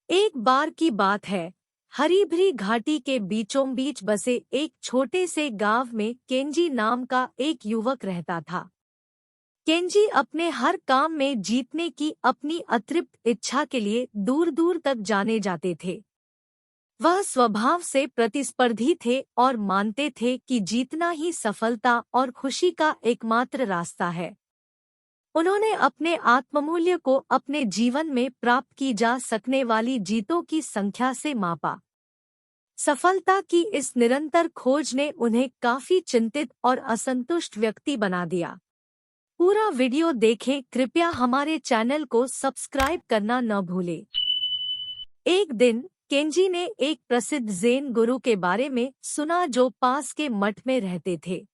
एक बार की बात है। हरी भरी घाटी के बीचों बीच बसे एक छोटे से गांव में केंजी नाम का एक युवक रहता था। केंजी अपने हर काम में जीतने की अपनी अतृप्त इच्छा के लिए दूर दूर तक जाने जाते थे। वह स्वभाव से प्रतिस्पर्धी थे और मानते थे कि जीतना ही सफलता और खुशी का एकमात्र रास्ता है। उन्होंने अपने आत्ममूल्य को अपने जीवन में प्राप्त की जा सकने वाली जीतों की संख्या से मापा। सफलता की इस निरंतर खोज ने उन्हें काफी चिंतित और असंतुष्ट व्यक्ति बना दिया। पूरा वीडियो देखें, कृपया हमारे चैनल को सब्सक्राइब करना न भूलें। एक दिन केंजी ने एक प्रसिद्ध ज़ेन गुरु के बारे में सुना जो पास के मठ में रहते थे।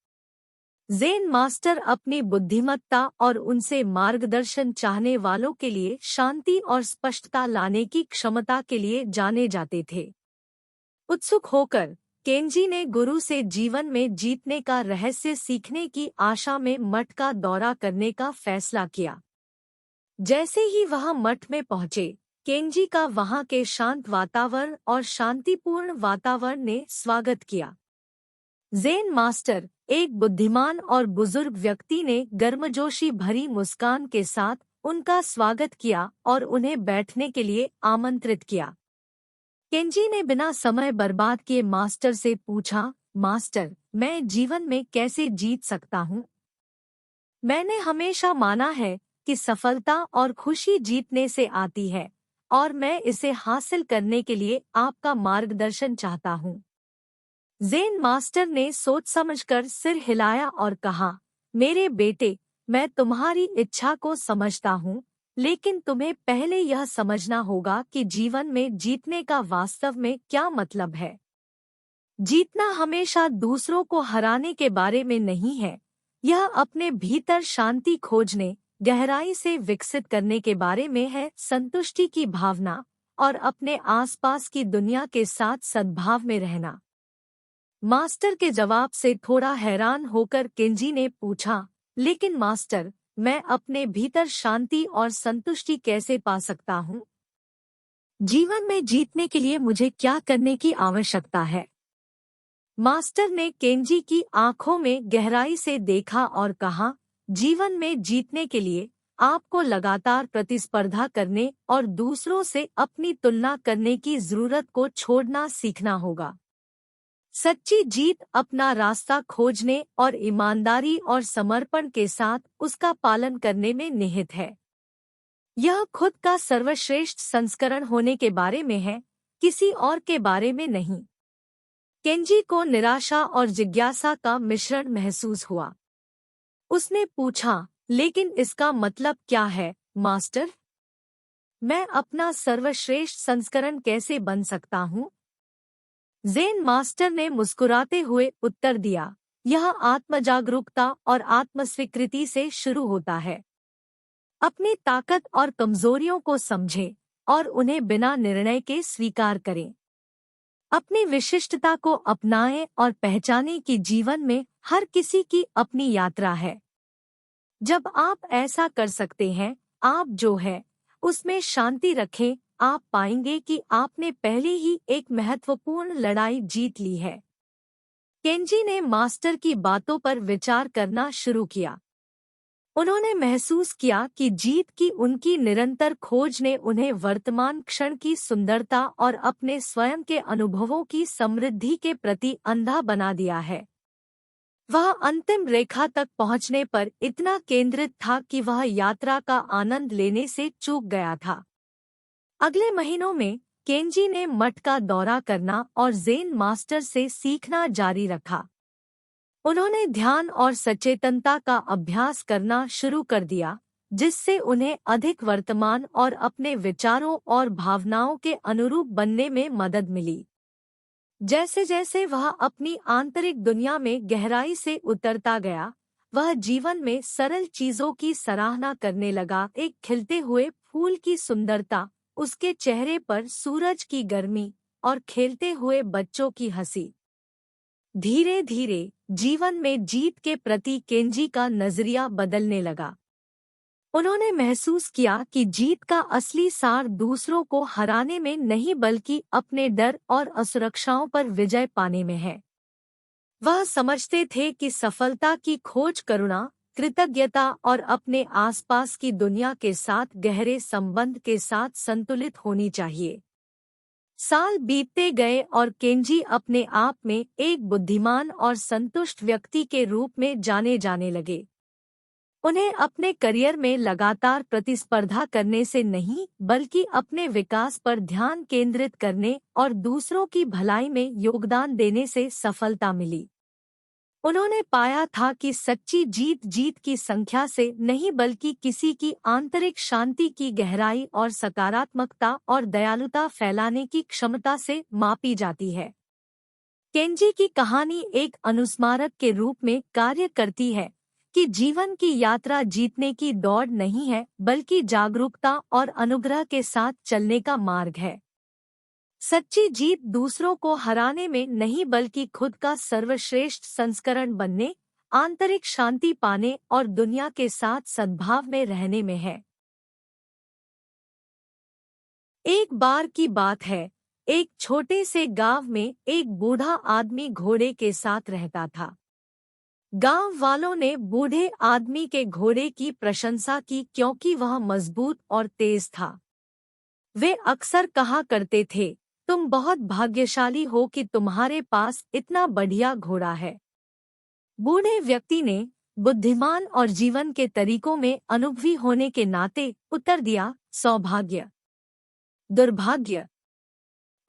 ज़ेन मास्टर अपनी बुद्धिमत्ता और उनसे मार्गदर्शन चाहने वालों के लिए शांति और स्पष्टता लाने की क्षमता के लिए जाने जाते थे। उत्सुक होकर केंजी ने गुरु से जीवन में जीतने का रहस्य सीखने की आशा में मठ का दौरा करने का फैसला किया। जैसे ही वह मठ में पहुंचे, केंजी का वहां के शांत वातावरण और शांतिपूर्ण वातावरण ने स्वागत किया। ज़ेन मास्टर, एक बुद्धिमान और बुजुर्ग व्यक्ति ने गर्मजोशी भरी मुस्कान के साथ उनका स्वागत किया और उन्हें बैठने के लिए आमंत्रित किया। केंजी ने बिना समय बर्बाद किए मास्टर से पूछा, मास्टर, मैं जीवन में कैसे जीत सकता हूँ? मैंने हमेशा माना है कि सफलता और खुशी जीतने से आती है और मैं इसे हासिल करने के लिए आपका मार्गदर्शन चाहता हूँ। ज़ेन मास्टर ने सोच समझकर सिर हिलाया और कहा, मेरे बेटे, मैं तुम्हारी इच्छा को समझता हूँ, लेकिन तुम्हें पहले यह समझना होगा कि जीवन में जीतने का वास्तव में क्या मतलब है। जीतना हमेशा दूसरों को हराने के बारे में नहीं है, यह अपने भीतर शांति खोजने, गहराई से विकसित करने के बारे में है, संतुष्टि की भावना और अपने आसपास की दुनिया के साथ सद्भाव में रहना। मास्टर के जवाब से थोड़ा हैरान होकर केंजी ने पूछा, लेकिन मास्टर, मैं अपने भीतर शांति और संतुष्टि कैसे पा सकता हूँ? जीवन में जीतने के लिए मुझे क्या करने की आवश्यकता है? मास्टर ने केंजी की आंखों में गहराई से देखा और कहा, जीवन में जीतने के लिए आपको लगातार प्रतिस्पर्धा करने और दूसरों से अपनी तुलना करने की जरूरत को छोड़ना सीखना होगा। सच्ची जीत अपना रास्ता खोजने और ईमानदारी और समर्पण के साथ उसका पालन करने में निहित है। यह खुद का सर्वश्रेष्ठ संस्करण होने के बारे में है, किसी और के बारे में नहीं। केंजी को निराशा और जिज्ञासा का मिश्रण महसूस हुआ। उसने पूछा, लेकिन इसका मतलब क्या है, मास्टर? मैं अपना सर्वश्रेष्ठ संस्करण कैसे बन सकता हूँ? ज़ेन मास्टर ने मुस्कुराते हुए उत्तर दिया, यह आत्मजागरूकता और आत्मस्वीकृति से शुरू होता है। अपनी ताकत और कमजोरियों को समझें और उन्हें बिना निर्णय के स्वीकार करें। अपनी विशिष्टता को अपनाएं और पहचानें कि जीवन में हर किसी की अपनी यात्रा है। जब आप ऐसा कर सकते हैं, आप जो है उसमें शांति रखें, आप पाएंगे कि आपने पहले ही एक महत्वपूर्ण लड़ाई जीत ली है। केंजी ने मास्टर की बातों पर विचार करना शुरू किया। उन्होंने महसूस किया कि जीत की उनकी निरंतर खोज ने उन्हें वर्तमान क्षण की सुंदरता और अपने स्वयं के अनुभवों की समृद्धि के प्रति अंधा बना दिया है। वह अंतिम रेखा तक पहुंचने पर इतना केंद्रित था कि वह यात्रा का आनंद लेने से चूक गया था। अगले महीनों में केंजी ने मठ का दौरा करना और ज़ेन मास्टर से सीखना जारी रखा। उन्होंने ध्यान और सचेतनता का अभ्यास करना शुरू कर दिया, जिससे उन्हें अधिक वर्तमान और अपने विचारों और भावनाओं के अनुरूप बनने में मदद मिली। जैसे जैसे वह अपनी आंतरिक दुनिया में गहराई से उतरता गया, वह जीवन में सरल चीजों की सराहना करने लगा। एक खिलते हुए फूल की सुंदरता, उसके चेहरे पर सूरज की गर्मी और खेलते हुए बच्चों की हंसी। धीरे धीरे जीवन में जीत के प्रति केंजी का नजरिया बदलने लगा। उन्होंने महसूस किया कि जीत का असली सार दूसरों को हराने में नहीं बल्कि अपने डर और असुरक्षाओं पर विजय पाने में है। वह समझते थे कि सफलता की खोज करुणा, कृतज्ञता और अपने आसपास की दुनिया के साथ गहरे संबंध के साथ संतुलित होनी चाहिए। साल बीतते गए और केंजी अपने आप में एक बुद्धिमान और संतुष्ट व्यक्ति के रूप में जाने जाने लगे। उन्हें अपने करियर में लगातार प्रतिस्पर्धा करने से नहीं बल्कि अपने विकास पर ध्यान केंद्रित करने और दूसरों की भलाई में योगदान देने से सफलता मिली। उन्होंने पाया था कि सच्ची जीत जीत की संख्या से नहीं बल्कि किसी की आंतरिक शांति की गहराई और सकारात्मकता और दयालुता फैलाने की क्षमता से मापी जाती है। केंजी की कहानी एक अनुस्मारक के रूप में कार्य करती है कि जीवन की यात्रा जीतने की दौड़ नहीं है बल्कि जागरूकता और अनुग्रह के साथ चलने का मार्ग है। सच्ची जीत दूसरों को हराने में नहीं बल्कि खुद का सर्वश्रेष्ठ संस्करण बनने, आंतरिक शांति पाने और दुनिया के साथ सद्भाव में रहने में है। एक बार की बात है, एक छोटे से गांव में एक बूढ़ा आदमी घोड़े के साथ रहता था। गांव वालों ने बूढ़े आदमी के घोड़े की प्रशंसा की क्योंकि वह मजबूत और तेज था। वे अक्सर कहा करते थे, तुम बहुत भाग्यशाली हो कि तुम्हारे पास इतना बढ़िया घोड़ा है। बूढ़े व्यक्ति ने बुद्धिमान और जीवन के तरीकों में अनुभवी होने के नाते उत्तर दिया, सौभाग्य। दुर्भाग्य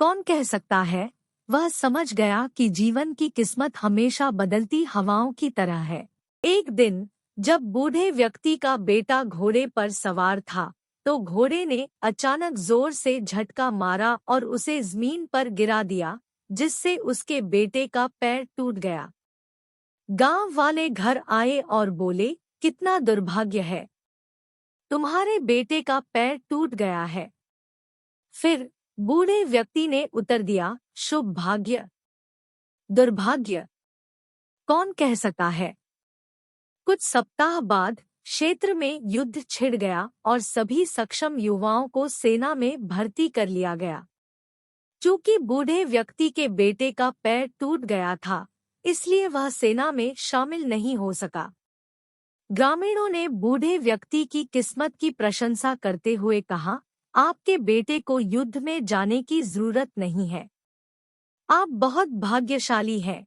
कौन कह सकता है। वह समझ गया कि जीवन की किस्मत हमेशा बदलती हवाओं की तरह है। एक दिन जब बूढ़े व्यक्ति का बेटा घोड़े पर सवार था तो घोड़े ने अचानक जोर से झटका मारा और उसे जमीन पर गिरा दिया, जिससे उसके बेटे का पैर टूट गया। गांव वाले घर आए और बोले, कितना दुर्भाग्य है, तुम्हारे बेटे का पैर टूट गया है। फिर बूढ़े व्यक्ति ने उत्तर दिया, शुभ भाग्य। दुर्भाग्य कौन कह सकता है। कुछ सप्ताह बाद क्षेत्र में युद्ध छिड़ गया और सभी सक्षम युवाओं को सेना में भर्ती कर लिया गया। चूंकि बूढ़े व्यक्ति के बेटे का पैर टूट गया था, इसलिए वह सेना में शामिल नहीं हो सका। ग्रामीणों ने बूढ़े व्यक्ति की किस्मत की प्रशंसा करते हुए कहा, आपके बेटे को युद्ध में जाने की जरूरत नहीं है, आप बहुत भाग्यशाली हैं।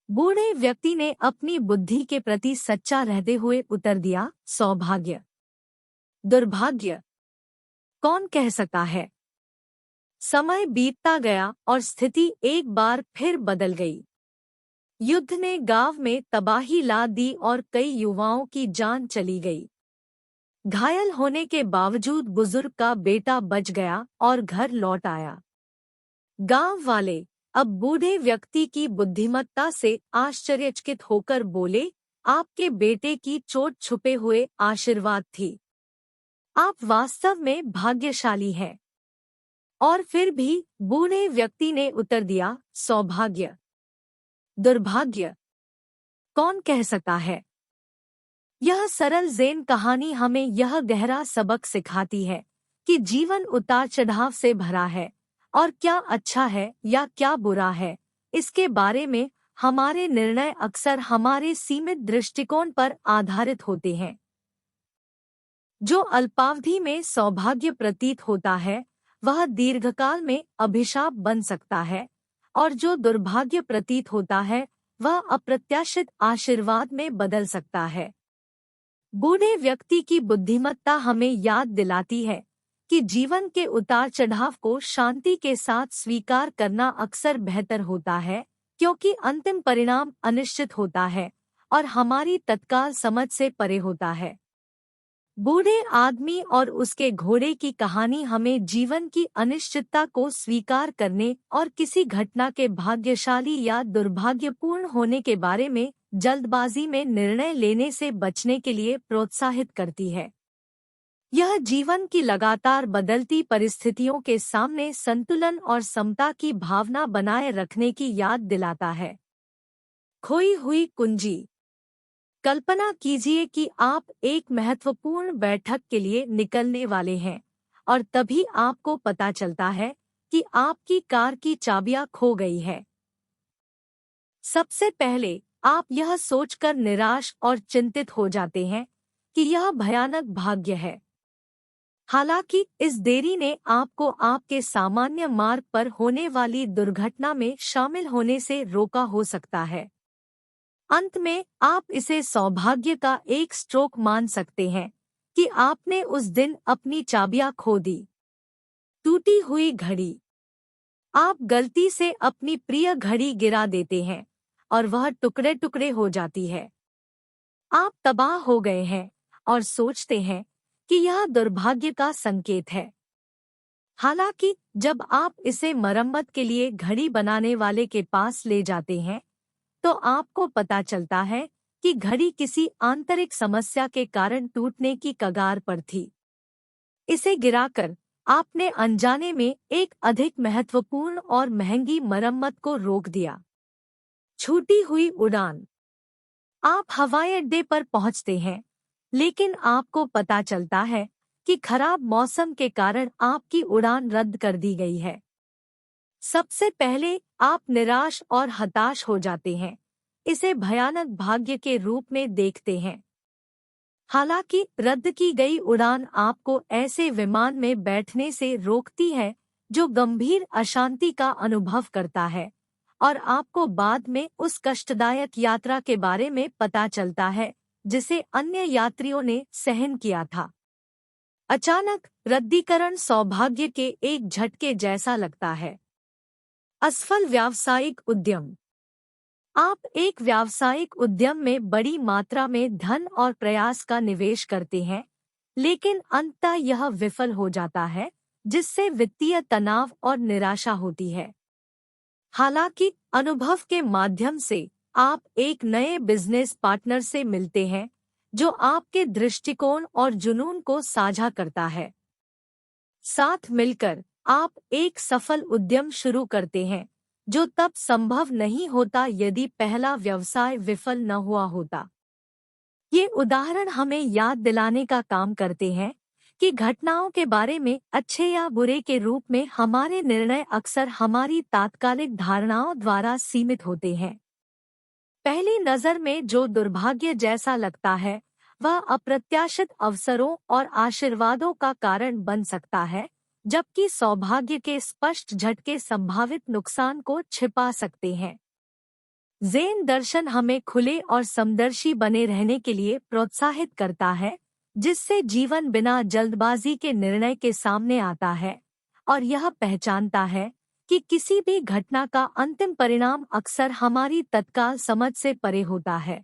बूढ़े व्यक्ति ने अपनी बुद्धि के प्रति सच्चा रहते हुए उत्तर दिया, सौभाग्य। दुर्भाग्य कौन कह सकता है। समय बीतता गया और स्थिति एक बार फिर बदल गई। युद्ध ने गांव में तबाही ला दी और कई युवाओं की जान चली गई। घायल होने के बावजूद बुजुर्ग का बेटा बच गया और घर लौट आया। गांव वाले अब बूढ़े व्यक्ति की बुद्धिमत्ता से आश्चर्यचकित होकर बोले, आपके बेटे की चोट छुपे हुए आशीर्वाद थी, आप वास्तव में भाग्यशाली हैं। और फिर भी बूढ़े व्यक्ति ने उत्तर दिया, सौभाग्य। दुर्भाग्य कौन कह सकता है। यह सरल ज़ेन कहानी हमें यह गहरा सबक सिखाती है कि जीवन उतार चढ़ाव से भरा है और क्या अच्छा है या क्या बुरा है, इसके बारे में हमारे निर्णय अक्सर हमारे सीमित दृष्टिकोण पर आधारित होते हैं। जो अल्पावधि में सौभाग्य प्रतीत होता है वह दीर्घकाल में अभिशाप बन सकता है, और जो दुर्भाग्य प्रतीत होता है वह अप्रत्याशित आशीर्वाद में बदल सकता है। बूढ़े व्यक्ति की बुद्धिमत्ता हमें याद दिलाती है कि जीवन के उतार चढ़ाव को शांति के साथ स्वीकार करना अक्सर बेहतर होता है, क्योंकि अंतिम परिणाम अनिश्चित होता है और हमारी तत्काल समझ से परे होता है। बूढ़े आदमी और उसके घोड़े की कहानी हमें जीवन की अनिश्चितता को स्वीकार करने और किसी घटना के भाग्यशाली या दुर्भाग्यपूर्ण होने के बारे में जल्दबाजी में निर्णय लेने से बचने के लिए प्रोत्साहित करती है। यह जीवन की लगातार बदलती परिस्थितियों के सामने संतुलन और समता की भावना बनाए रखने की याद दिलाता है। खोई हुई कुंजी। कल्पना कीजिए कि आप एक महत्वपूर्ण बैठक के लिए निकलने वाले हैं और तभी आपको पता चलता है कि आपकी कार की चाबियां खो गई है। सबसे पहले आप यह सोचकर निराश और चिंतित हो जाते हैं कि यह भयानक भाग्य है। हालांकि इस देरी ने आपको आपके सामान्य मार्ग पर होने वाली दुर्घटना में शामिल होने से रोका हो सकता है। अंत में आप इसे सौभाग्य का एक स्ट्रोक मान सकते हैं कि आपने उस दिन अपनी चाबियां खो दी। टूटी हुई घड़ी। आप गलती से अपनी प्रिय घड़ी गिरा देते हैं और वह टुकड़े टुकड़े हो जाती है। आप तबाह हो गए हैं और सोचते हैं कि यह दुर्भाग्य का संकेत है। हालांकि जब आप इसे मरम्मत के लिए घड़ी बनाने वाले के पास ले जाते हैं तो आपको पता चलता है कि घड़ी किसी आंतरिक समस्या के कारण टूटने की कगार पर थी। इसे गिराकर आपने अनजाने में एक अधिक महत्वपूर्ण और महंगी मरम्मत को रोक दिया। छूटी हुई उड़ान। आप हवाई अड्डे पर पहुंचते हैं, लेकिन आपको पता चलता है कि खराब मौसम के कारण आपकी उड़ान रद्द कर दी गई है। सबसे पहले आप निराश और हताश हो जाते हैं, इसे भयानक भाग्य के रूप में देखते हैं। हालांकि रद्द की गई उड़ान आपको ऐसे विमान में बैठने से रोकती है जो गंभीर अशांति का अनुभव करता है और आपको बाद में उस कष्टदायक यात्रा के बारे में पता चलता है जिसे अन्य यात्रियों ने सहन किया था। अचानक रद्दीकरण सौभाग्य के एक झटके जैसा लगता है। असफल व्यावसायिक उद्यम। आप एक व्यावसायिक उद्यम में बड़ी मात्रा में धन और प्रयास का निवेश करते हैं, लेकिन अंततः यह विफल हो जाता है, जिससे वित्तीय तनाव और निराशा होती है। हालांकि अनुभव के माध्यम से आप एक नए बिजनेस पार्टनर से मिलते हैं जो आपके दृष्टिकोण और जुनून को साझा करता है। साथ मिलकर आप एक सफल उद्यम शुरू करते हैं जो तब संभव नहीं होता यदि पहला व्यवसाय विफल न हुआ होता। ये उदाहरण हमें याद दिलाने का काम करते हैं कि घटनाओं के बारे में अच्छे या बुरे के रूप में हमारे निर्णय अक्सर हमारी तात्कालिक धारणाओं द्वारा सीमित होते हैं। पहली नज़र में जो दुर्भाग्य जैसा लगता है वह अप्रत्याशित अवसरों और आशीर्वादों का कारण बन सकता है, जबकि सौभाग्य के स्पष्ट झटके संभावित नुकसान को छिपा सकते हैं। ज़ेन दर्शन हमें खुले और समदर्शी बने रहने के लिए प्रोत्साहित करता है, जिससे जीवन बिना जल्दबाजी के निर्णय के सामने आता है और यह पहचानता है कि किसी भी घटना का अंतिम परिणाम अक्सर हमारी तत्काल समझ से परे होता है।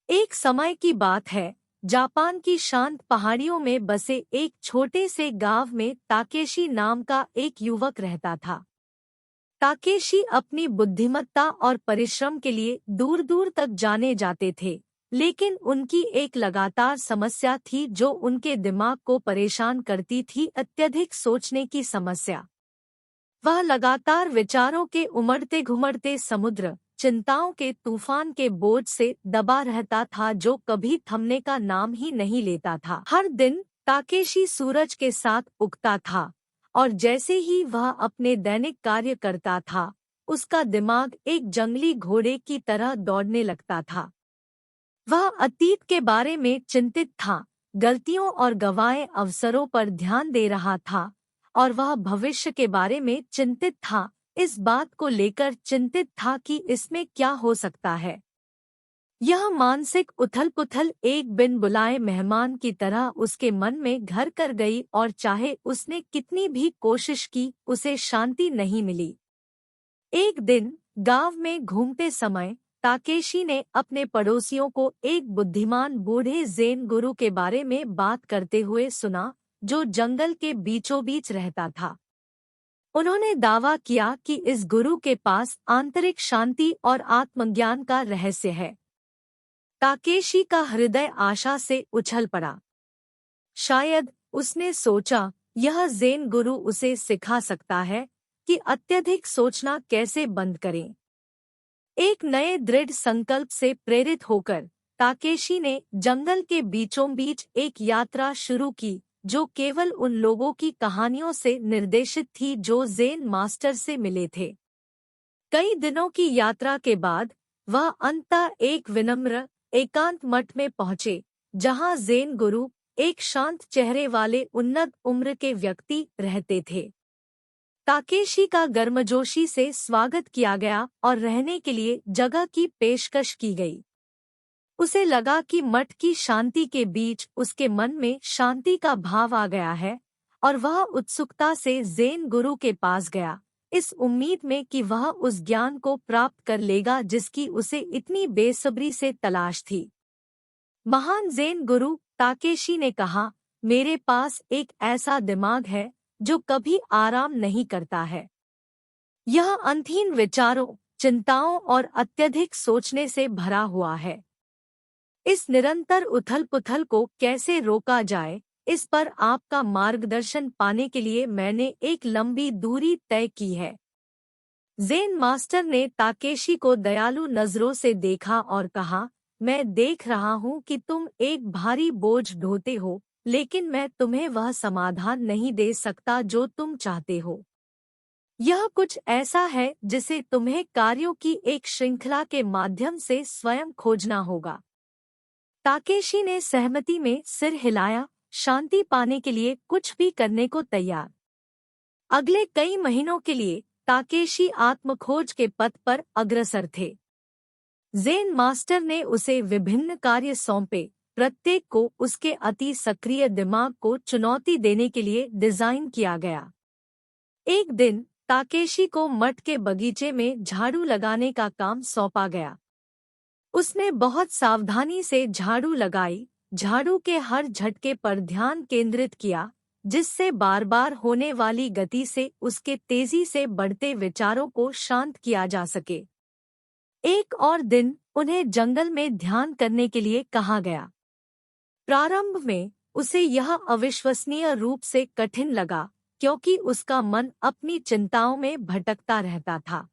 एक समय की बात है, जापान की शांत पहाड़ियों में बसे एक छोटे से गांव में ताकेशी नाम का एक युवक रहता था। ताकेशी अपनी बुद्धिमत्ता और परिश्रम के लिए दूर दूर तक जाने जाते थे, लेकिन उनकी एक लगातार समस्या थी जो उनके दिमाग को परेशान करती थी, अत्यधिक सोचने की समस्या। वह लगातार विचारों के उमड़ते घुमड़ते समुद्र, चिंताओं के तूफान के बोझ से दबा रहता था जो कभी थमने का नाम ही नहीं लेता था। हर दिन ताकेशी सूरज के साथ उगता था और जैसे ही वह अपने दैनिक कार्य करता था, उसका दिमाग एक जंगली घोड़े की तरह दौड़ने लगता था। वह अतीत के बारे में चिंतित था, गलतियों और गंवाए अवसरों पर ध्यान दे रहा था और वह भविष्य के बारे में चिंतित था, इस बात को लेकर चिंतित था कि इसमें क्या हो सकता है। यह मानसिक उथल-पुथल एक बिन बुलाए मेहमान की तरह उसके मन में घर कर गई और चाहे उसने कितनी भी कोशिश की, उसे शांति नहीं मिली। एक दिन गांव में घूमते समय ताकेशी ने अपने पड़ोसियों को एक बुद्धिमान बूढ़े ज़ेन गुरु के बारे में बात करते हुए सुना, जो जंगल के बीचों बीच रहता था। उन्होंने दावा किया कि इस गुरु के पास आंतरिक शांति और आत्मज्ञान का रहस्य है। ताकेशी का हृदय आशा से उछल पड़ा। शायद उसने सोचा, यह ज़ेन गुरु उसे सिखा सकता है कि अत्यधिक सोचना कैसे बंद करें। एक नए दृढ़ संकल्प से प्रेरित होकर ताकेशी ने जंगल के बीचों बीच एक यात्रा शुरू की जो केवल उन लोगों की कहानियों से निर्देशित थी जो ज़ेन मास्टर से मिले थे। कई दिनों की यात्रा के बाद वह अंततः एक विनम्र एकांत मठ में पहुंचे, जहां ज़ेन गुरु, एक शांत चेहरे वाले उन्नत उम्र के व्यक्ति रहते थे। ताकेशी का गर्मजोशी से स्वागत किया गया और रहने के लिए जगह की पेशकश की गई। उसे लगा कि मठ की शांति के बीच उसके मन में शांति का भाव आ गया है और वह उत्सुकता से ज़ेन गुरु के पास गया, इस उम्मीद में कि वह उस ज्ञान को प्राप्त कर लेगा जिसकी उसे इतनी बेसब्री से तलाश थी। महान ज़ेन गुरु, ताकेशी ने कहा, मेरे पास एक ऐसा दिमाग है जो कभी आराम नहीं करता है। यह अंतहीन विचारों, चिंताओं और अत्यधिक सोचने से भरा हुआ है। इस निरंतर उथल-पुथल को कैसे रोका जाए, इस पर आपका मार्गदर्शन पाने के लिए मैंने एक लंबी दूरी तय की है। ज़ेन मास्टर ने ताकेशी को दयालु नजरों से देखा और कहा, मैं देख रहा हूँ कि तुम एक भारी बोझ ढोते हो, लेकिन मैं तुम्हें वह समाधान नहीं दे सकता जो तुम चाहते हो। यह कुछ ऐसा है जिसे तुम्हें कार्यों की एक श्रृंखला के माध्यम से स्वयं खोजना होगा। ताकेशी ने सहमति में सिर हिलाया, शांति पाने के लिए कुछ भी करने को तैयार। अगले कई महीनों के लिए ताकेशी आत्मखोज के पथ पर अग्रसर थे। ज़ेन मास्टर ने उसे विभिन्न कार्य सौंपे, प्रत्येक को उसके अति सक्रिय दिमाग को चुनौती देने के लिए डिजाइन किया गया। एक दिन ताकेशी को मठ के बगीचे में झाड़ू लगाने का काम सौंपा गया। उसने बहुत सावधानी से झाड़ू लगाई, झाड़ू के हर झटके पर ध्यान केंद्रित किया, जिससे बार बार होने वाली गति से उसके तेजी से बढ़ते विचारों को शांत किया जा सके। एक और दिन उन्हें जंगल में ध्यान करने के लिए कहा गया। प्रारंभ में उसे यह अविश्वसनीय रूप से कठिन लगा, क्योंकि उसका मन अपनी चिंताओं में भटकता रहता था।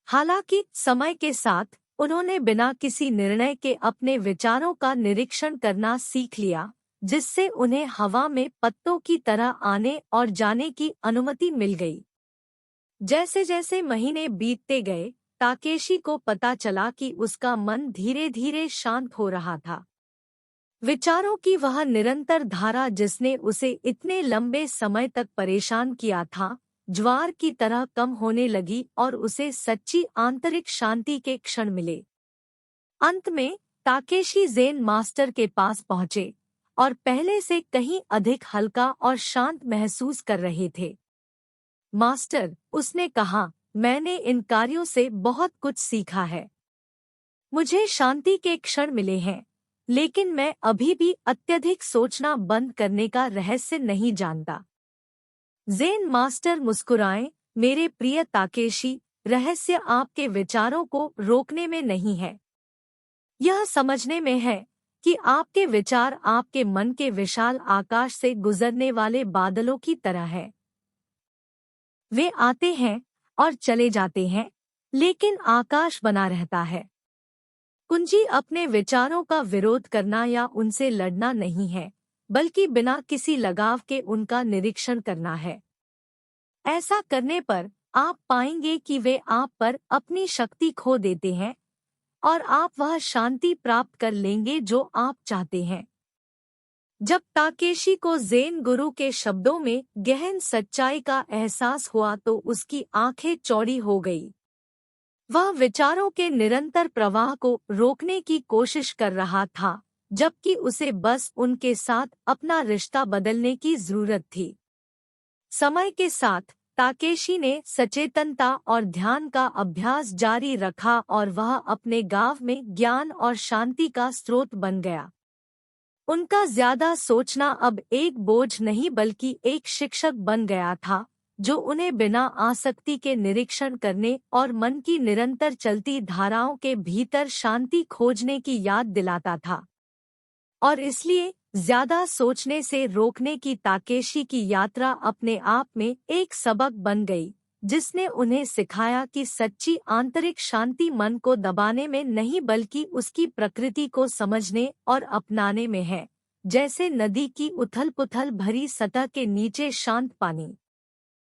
हालांकि समय के साथ उन्होंने बिना किसी निर्णय के अपने विचारों का निरीक्षण करना सीख लिया, जिससे उन्हें हवा में पत्तों की तरह आने और जाने की अनुमति मिल गई। जैसे जैसे महीने बीतते गए, ताकेशी को पता चला कि उसका मन धीरे धीरे शांत हो रहा था। विचारों की वह निरंतर धारा जिसने उसे इतने लंबे समय तक परेशान किया था, ज्वार की तरह कम होने लगी और उसे सच्ची आंतरिक शांति के क्षण मिले। अंत में ताकेशी ज़ेन मास्टर के पास पहुंचे और पहले से कहीं अधिक हल्का और शांत महसूस कर रहे थे। मास्टर, उसने कहा, मैंने इन कार्यों से बहुत कुछ सीखा है। मुझे शांति के क्षण मिले हैं, लेकिन मैं अभी भी अत्यधिक सोचना बंद करने का रहस्य नहीं जानता। ज़ेन मास्टर मुस्कुराए, मेरे प्रिय ताकेशी, रहस्य आपके विचारों को रोकने में नहीं है। यह समझने में है कि आपके विचार आपके मन के विशाल आकाश से गुजरने वाले बादलों की तरह है। वे आते हैं और चले जाते हैं, लेकिन आकाश बना रहता है। कुंजी अपने विचारों का विरोध करना या उनसे लड़ना नहीं है, बल्कि बिना किसी लगाव के उनका निरीक्षण करना है। ऐसा करने पर आप पाएंगे कि वे आप पर अपनी शक्ति खो देते हैं और आप वह शांति प्राप्त कर लेंगे जो आप चाहते हैं। जब ताकेशी को ज़ेन गुरु के शब्दों में गहन सच्चाई का एहसास हुआ तो उसकी आंखें चौड़ी हो गई। वह विचारों के निरंतर प्रवाह को रोकने की कोशिश कर रहा था, जबकि उसे बस उनके साथ अपना रिश्ता बदलने की जरूरत थी। समय के साथ ताकेशी ने सचेतनता और ध्यान का अभ्यास जारी रखा और वह अपने गांव में ज्ञान और शांति का स्रोत बन गया। उनका ज्यादा सोचना अब एक बोझ नहीं बल्कि एक शिक्षक बन गया था, जो उन्हें बिना आसक्ति के निरीक्षण करने और मन की निरंतर चलती धाराओं के भीतर शांति खोजने की याद दिलाता था। और इसलिए ज्यादा सोचने से रोकने की ताकेशी की यात्रा अपने आप में एक सबक बन गई, जिसने उन्हें सिखाया कि सच्ची आंतरिक शांति मन को दबाने में नहीं बल्कि उसकी प्रकृति को समझने और अपनाने में है, जैसे नदी की उथल-पुथल भरी सतह के नीचे शांत पानी।